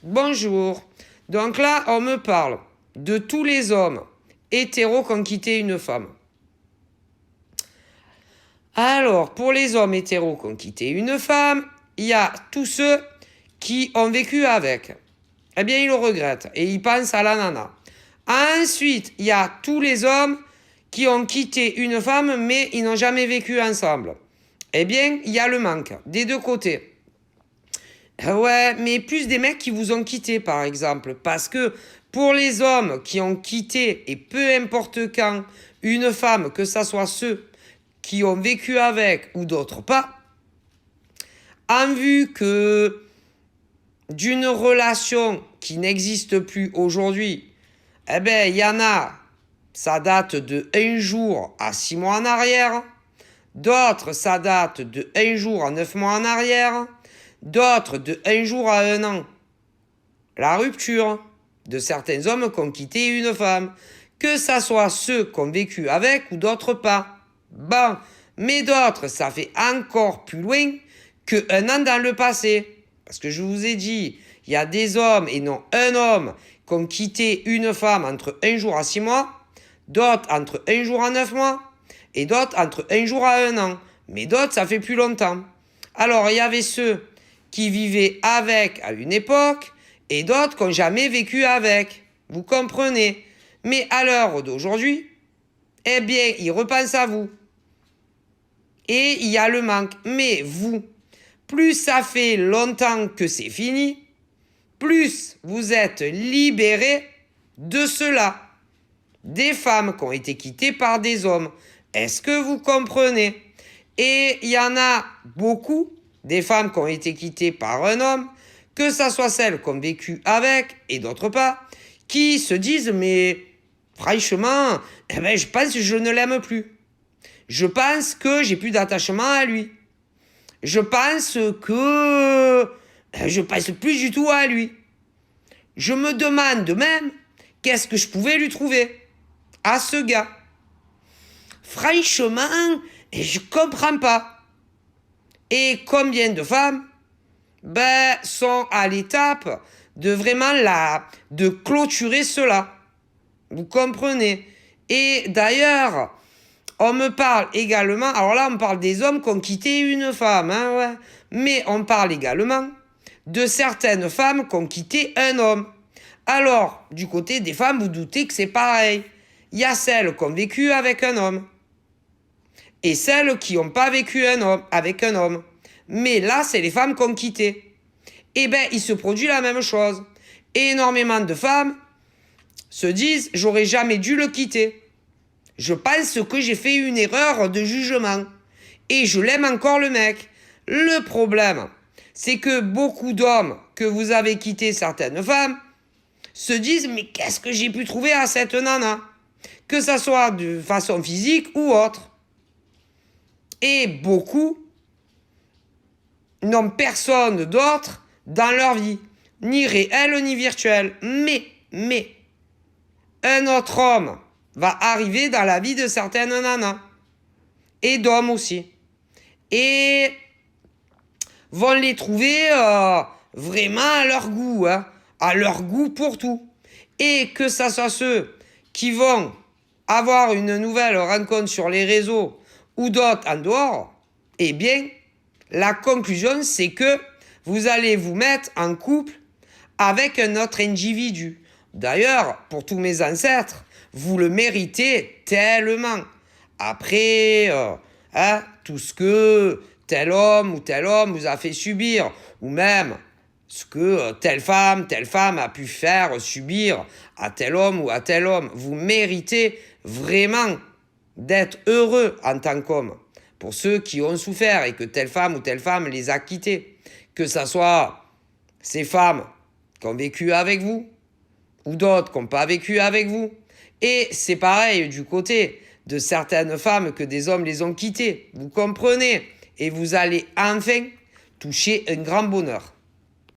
Bonjour. Donc là, on me parle de tous les hommes hétéros qui ont quitté une femme. Alors, pour les hommes hétéros qui ont quitté une femme, il y a tous ceux qui ont vécu avec. Eh bien, ils le regrettent et ils pensent à la nana. Ensuite, il y a tous les hommes qui ont quitté une femme, mais ils n'ont jamais vécu ensemble. Eh bien, il y a le manque des deux côtés. Ouais, mais plus des mecs qui vous ont quitté, par exemple. Parce que pour les hommes qui ont quitté, et peu importe quand, une femme, que ça soit ceux qui ont vécu avec ou d'autres pas, en vue que d'une relation qui n'existe plus aujourd'hui, eh ben, il y en a, ça date de 1 jour à 6 mois en arrière. D'autres, ça date de 1 jour à 9 mois en arrière. D'autres, de 1 jour à 1 an. La rupture de certains hommes qui ont quitté une femme. Que ça soit ceux qui ont vécu avec ou d'autres pas. Bon, mais d'autres, ça fait encore plus loin que 1 an dans le passé. Parce que je vous ai dit, il y a des hommes et non un homme qui ont quitté une femme entre 1 jour à 6 mois, d'autres entre 1 jour à 9 mois, et d'autres entre 1 jour à 1 an. Mais d'autres, ça fait plus longtemps. Alors, il y avait ceux qui vivaient avec à une époque, et d'autres qui n'ont jamais vécu avec. Vous comprenez? Mais à l'heure d'aujourd'hui, eh bien, ils repensent à vous. Et il y a le manque. Mais vous, plus ça fait longtemps que c'est fini, plus vous êtes libérés de cela. Des femmes qui ont été quittées par des hommes. Est-ce que vous comprenez? Et il y en a beaucoup, des femmes qui ont été quittées par un homme, que ça soit celles qui ont vécu avec et d'autres pas, qui se disent mais franchement, eh ben, je pense que je ne l'aime plus. Je pense que j'ai plus d'attachement à lui. Je pense que je pense plus du tout à lui. Je me demande même qu'est-ce que je pouvais lui trouver à ce gars. Franchement, je comprends pas. Et combien de femmes sont à l'étape de vraiment de clôturer cela. Vous comprenez? Et d'ailleurs, on me parle également, alors là on parle des hommes qui ont quitté une femme, hein, ouais, mais on parle également de certaines femmes qui ont quitté un homme. Alors, du côté des femmes, vous doutez que c'est pareil. Il y a celles qui ont vécu avec un homme et celles qui n'ont pas vécu avec un homme. Mais là, c'est les femmes qui ont quitté. Eh bien, il se produit la même chose. Énormément de femmes se disent « j'aurais jamais dû le quitter. Je pense que j'ai fait une erreur de jugement. Et je l'aime encore le mec. » Le problème, c'est que beaucoup d'hommes que vous avez quitté certaines femmes se disent « mais qu'est-ce que j'ai pu trouver à cette nana ?» Que ça soit de façon physique ou autre. Et beaucoup n'ont personne d'autre dans leur vie, ni réel ni virtuel. Mais, un autre homme va arriver dans la vie de certaines nanas, et d'hommes aussi, et vont les trouver vraiment à leur goût, hein, à leur goût pour tout. Et que ça soit ceux qui vont avoir une nouvelle rencontre sur les réseaux ou d'autres en dehors, eh bien, la conclusion, c'est que vous allez vous mettre en couple avec un autre individu. D'ailleurs, pour tous mes ancêtres, vous le méritez tellement. Après, tout ce que tel homme ou tel homme vous a fait subir, ou même ce que telle femme a pu faire subir à tel homme ou à tel homme, vous méritez vraiment d'être heureux en tant qu'homme. Pour ceux qui ont souffert et que telle femme ou telle femme les a quittés. Que ce soit ces femmes qui ont vécu avec vous ou d'autres qui n'ont pas vécu avec vous. Et c'est pareil du côté de certaines femmes que des hommes les ont quittées. Vous comprenez? Et vous allez enfin toucher un grand bonheur.